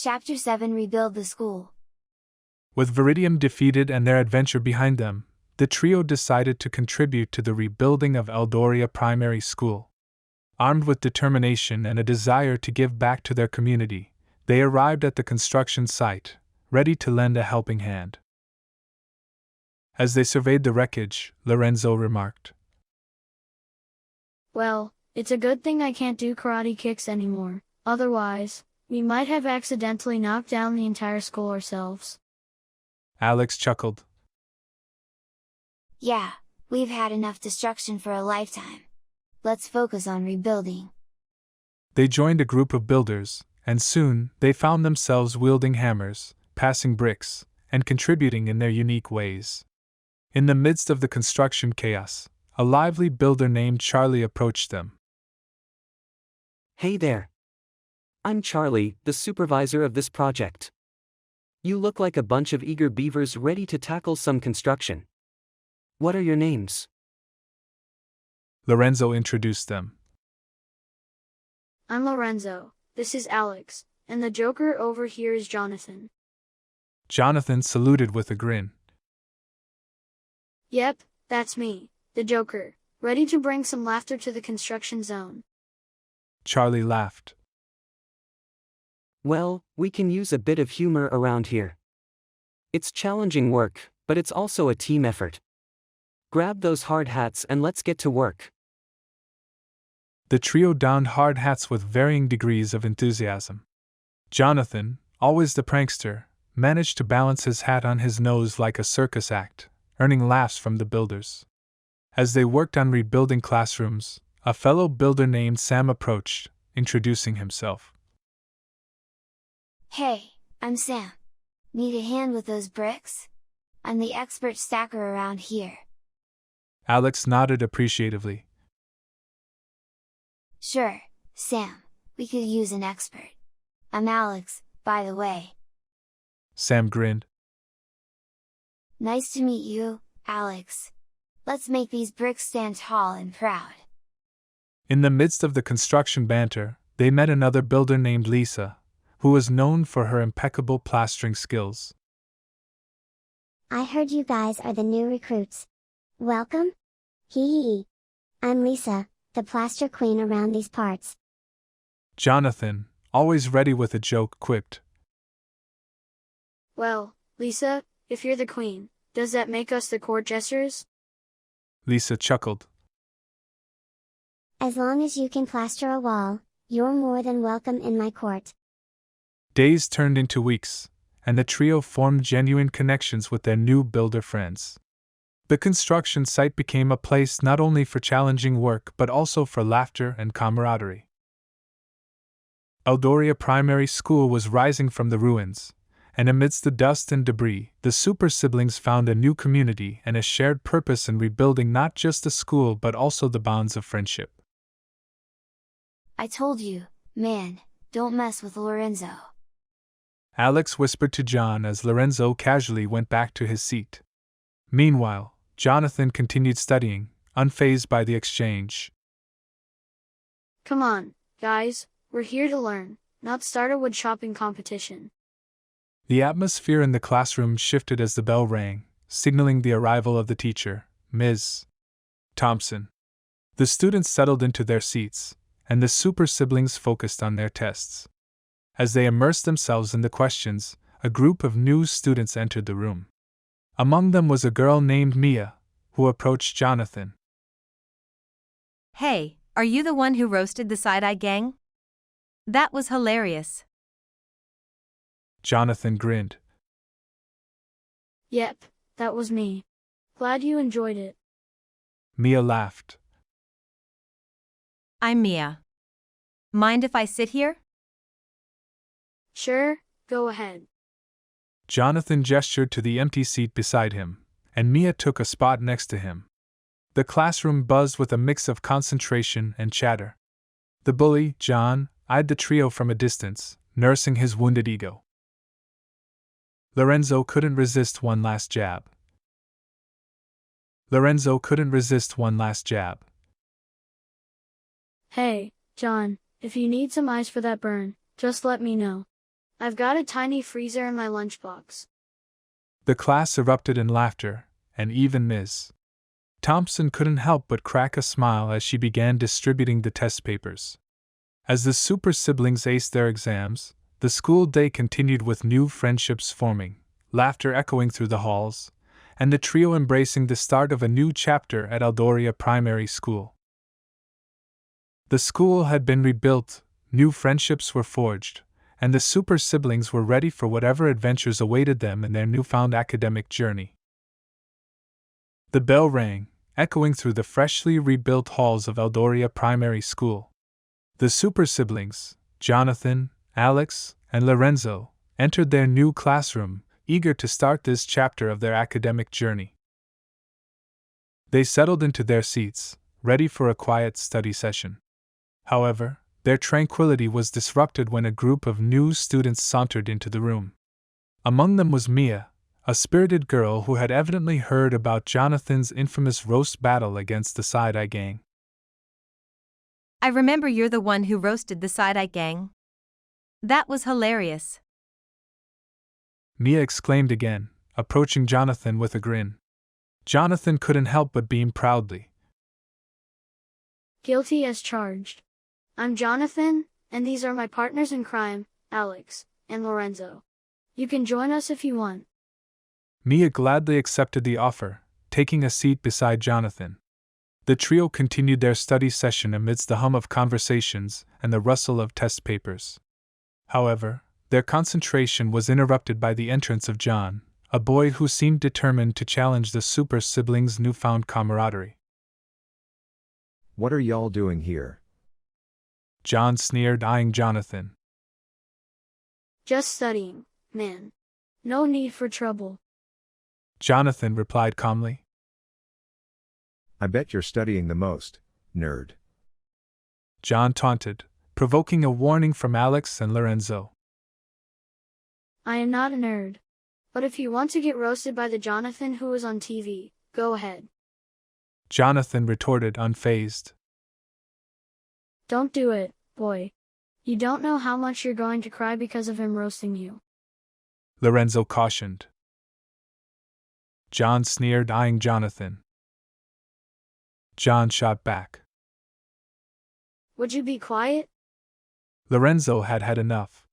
Chapter 7 Rebuild the School. With Viridium defeated and their adventure behind them, the trio decided to contribute to the rebuilding of Eldoria Primary School. Armed with determination and a desire to give back to their community, they arrived at the construction site, ready to lend a helping hand. As they surveyed the wreckage, Lorenzo remarked, "Well, it's a good thing I can't do karate kicks anymore, otherwise, we might have accidentally knocked down the entire school ourselves." Alex chuckled. Yeah, we've had enough destruction for a lifetime. Let's focus on rebuilding. They joined a group of builders, and soon they found themselves wielding hammers, passing bricks, and contributing in their unique ways. In the midst of the construction chaos, a lively builder named Charlie approached them. Hey there. I'm Charlie, the supervisor of this project. You look like a bunch of eager beavers ready to tackle some construction. What are your names? Lorenzo introduced them. I'm Lorenzo, this is Alex, and the Joker over here is Johnathan. Johnathan saluted with a grin. Yep, that's me, the Joker, ready to bring some laughter to the construction zone. Charlie laughed. Well, we can use a bit of humor around here. It's challenging work, but it's also a team effort. Grab those hard hats and let's get to work. The trio donned hard hats with varying degrees of enthusiasm. Johnathan, always the prankster, managed to balance his hat on his nose like a circus act, earning laughs from the builders. As they worked on rebuilding classrooms, a fellow builder named Sam approached, introducing himself. Hey, I'm Sam. Need a hand with those bricks? I'm the expert stacker around here. Alex nodded appreciatively. Sure, Sam, we could use an expert. I'm Alex, by the way. Sam grinned. Nice to meet you, Alex. Let's make these bricks stand tall and proud. In the midst of the construction banter, they met another builder named Lisa, who was known for her impeccable plastering skills. I heard you guys are the new recruits. Welcome? Hee hee hee. I'm Lisa, the plaster queen around these parts. Johnathan, always ready with a joke, quipped. Well, Lisa, if you're the queen, does that make us the court jesters? Lisa chuckled. As long as you can plaster a wall, you're more than welcome in my court. Days turned into weeks, and the trio formed genuine connections with their new builder friends. The construction site became a place not only for challenging work but also for laughter and camaraderie. Eldoria Primary School was rising from the ruins, and amidst the dust and debris, the super siblings found a new community and a shared purpose in rebuilding not just the school but also the bonds of friendship. I told you, man, don't mess with Lorenzo. Alex whispered to John as Lorenzo casually went back to his seat. Meanwhile, Johnathan continued studying, unfazed by the exchange. Come on, guys, we're here to learn, not start a wood chopping competition. The atmosphere in the classroom shifted as the bell rang, signaling the arrival of the teacher, Ms. Thompson. The students settled into their seats, and the super siblings focused on their tests. As they immersed themselves in the questions, a group of new students entered the room. Among them was a girl named Mia, who approached Johnathan. Hey, are you the one who roasted the side-eye gang? That was hilarious. Johnathan grinned. Yep, that was me. Glad you enjoyed it. Mia laughed. I'm Mia. Mind if I sit here? Sure, go ahead. Johnathan gestured to the empty seat beside him, and Mia took a spot next to him. The classroom buzzed with a mix of concentration and chatter. The bully, John, eyed the trio from a distance, nursing his wounded ego. Lorenzo couldn't resist one last jab. Hey, John, if you need some ice for that burn, just let me know. I've got a tiny freezer in my lunchbox. The class erupted in laughter, and even Ms. Thompson couldn't help but crack a smile as she began distributing the test papers. As the super siblings aced their exams, the school day continued with new friendships forming, laughter echoing through the halls, and the trio embracing the start of a new chapter at Eldoria Primary School. The school had been rebuilt, new friendships were forged, and the super siblings were ready for whatever adventures awaited them in their newfound academic journey. The bell rang, echoing through the freshly rebuilt halls of Eldoria Primary School. The super siblings, Johnathan, Alex, and Lorenzo, entered their new classroom, eager to start this chapter of their academic journey. They settled into their seats, ready for a quiet study session. However, their tranquility was disrupted when a group of new students sauntered into the room. Among them was Mia, a spirited girl who had evidently heard about Jonathan's infamous roast battle against the Side-Eye Gang. I remember you're the one who roasted the Side-Eye Gang. That was hilarious. Mia exclaimed again, approaching Johnathan with a grin. Johnathan couldn't help but beam proudly. Guilty as charged. I'm Johnathan, and these are my partners in crime, Alex and Lorenzo. You can join us if you want. Mia gladly accepted the offer, taking a seat beside Johnathan. The trio continued their study session amidst the hum of conversations and the rustle of test papers. However, their concentration was interrupted by the entrance of John, a boy who seemed determined to challenge the super siblings' newfound camaraderie. What are y'all doing here? John sneered, eyeing Johnathan. Just studying, man. No need for trouble. Johnathan replied calmly. I bet you're studying the most, nerd. John taunted, provoking a warning from Alex and Lorenzo. I am not a nerd. But if you want to get roasted by the Johnathan who is on TV, go ahead. Johnathan retorted, unfazed. Don't do it, boy. You don't know how much you're going to cry because of him roasting you. Lorenzo cautioned. John sneered, eyeing Johnathan. John shot back. Would you be quiet? Lorenzo had had enough.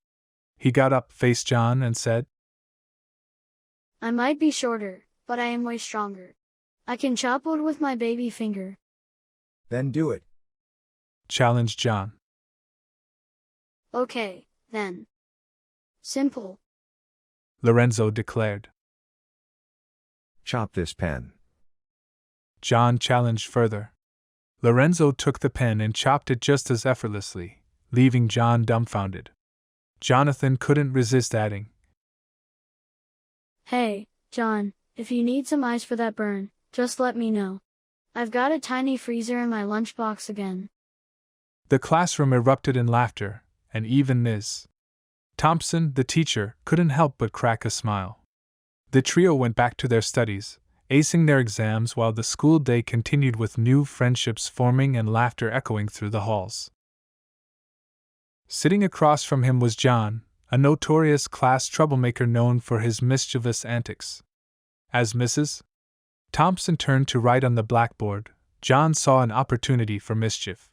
He got up, faced John, and said, I might be shorter, but I am way stronger. I can chop wood with my baby finger. Then do it. Challenged John. Okay, then. Simple. Lorenzo declared. Chop this pen. John challenged further. Lorenzo took the pen and chopped it just as effortlessly, leaving John dumbfounded. Johnathan couldn't resist adding, Hey, John, if you need some ice for that burn, just let me know. I've got a tiny freezer in my lunchbox again. The classroom erupted in laughter, and even Ms. Thompson, the teacher, couldn't help but crack a smile. The trio went back to their studies, acing their exams while the school day continued with new friendships forming and laughter echoing through the halls. Sitting across from him was John, a notorious class troublemaker known for his mischievous antics. As Mrs. Thompson turned to write on the blackboard, John saw an opportunity for mischief.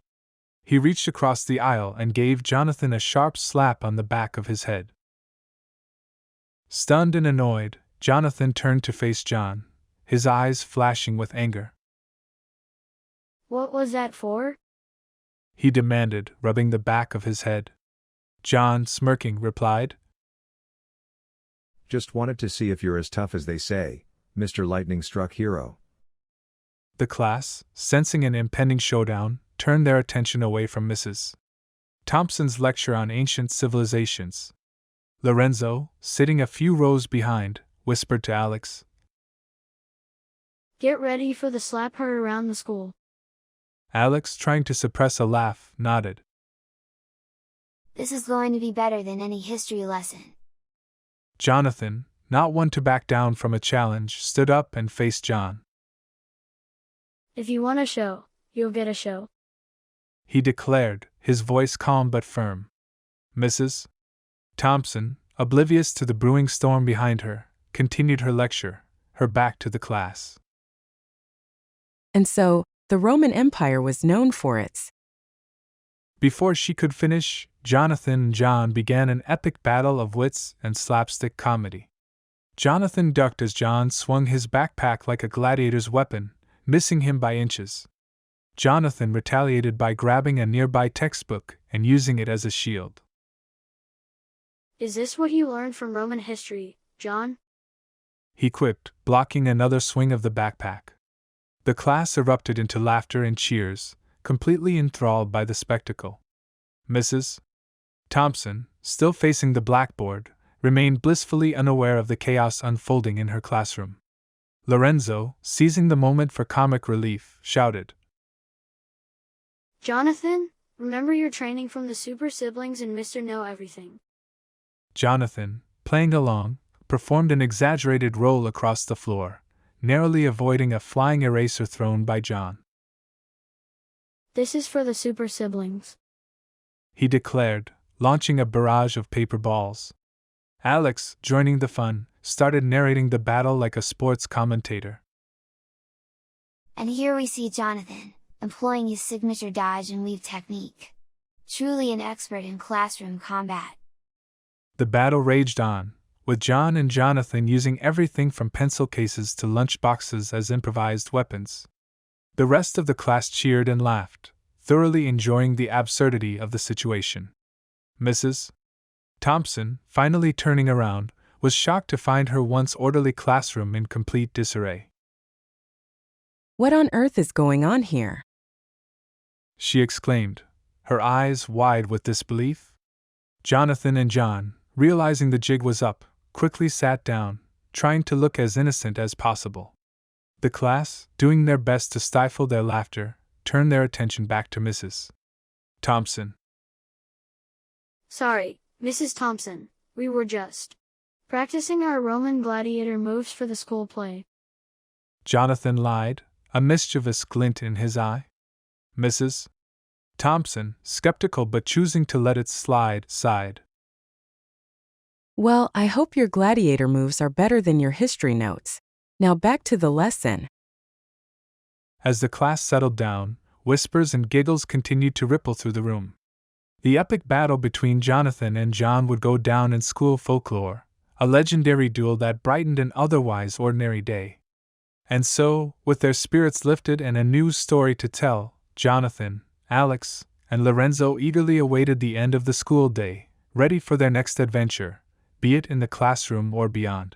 He reached across the aisle and gave Johnathan a sharp slap on the back of his head. Stunned and annoyed, Johnathan turned to face John, his eyes flashing with anger. What was that for? He demanded, rubbing the back of his head. John, smirking, replied, Just wanted to see if you're as tough as they say, Mr. Lightning-struck hero. The class, sensing an impending showdown, turned their attention away from Mrs. Thompson's lecture on ancient civilizations. Lorenzo, sitting a few rows behind, whispered to Alex, Get ready for the slap her around the school. Alex, trying to suppress a laugh, nodded. This is going to be better than any history lesson. Johnathan, not one to back down from a challenge, stood up and faced John. If you want a show, you'll get a show. He declared, his voice calm but firm. Mrs. Thompson, oblivious to the brewing storm behind her, continued her lecture, her back to the class. And so, the Roman Empire was known for its. Before she could finish, Johnathan and John began an epic battle of wits and slapstick comedy. Johnathan ducked as John swung his backpack like a gladiator's weapon, missing him by inches. Johnathan retaliated by grabbing a nearby textbook and using it as a shield. Is this what you learned from Roman history, John? He quipped, blocking another swing of the backpack. The class erupted into laughter and cheers, completely enthralled by the spectacle. Mrs. Thompson, still facing the blackboard, remained blissfully unaware of the chaos unfolding in her classroom. Lorenzo, seizing the moment for comic relief, shouted, Johnathan, remember your training from the Super Siblings and Mr. Know Everything. Johnathan, playing along, performed an exaggerated roll across the floor, narrowly avoiding a flying eraser thrown by John. This is for the Super Siblings, he declared, launching a barrage of paper balls. Alex, joining the fun, started narrating the battle like a sports commentator. And here we see Johnathan, employing his signature dodge and weave technique. Truly an expert in classroom combat. The battle raged on, with John and Johnathan using everything from pencil cases to lunch boxes as improvised weapons. The rest of the class cheered and laughed, thoroughly enjoying the absurdity of the situation. Mrs. Thompson, finally turning around, was shocked to find her once orderly classroom in complete disarray. What on earth is going on here? She exclaimed, her eyes wide with disbelief. Johnathan and John, realizing the jig was up, quickly sat down, trying to look as innocent as possible. The class, doing their best to stifle their laughter, turned their attention back to Mrs. Thompson. Sorry, Mrs. Thompson, we were just practicing our Roman gladiator moves for the school play. Johnathan lied, a mischievous glint in his eye. Mrs. Thompson, skeptical but choosing to let it slide, sighed. Well, I hope your gladiator moves are better than your history notes. Now back to the lesson. As the class settled down, whispers and giggles continued to ripple through the room. The epic battle between Johnathan and John would go down in school folklore, a legendary duel that brightened an otherwise ordinary day. And so, with their spirits lifted and a new story to tell, Johnathan, Alex, and Lorenzo eagerly awaited the end of the school day, ready for their next adventure, be it in the classroom or beyond.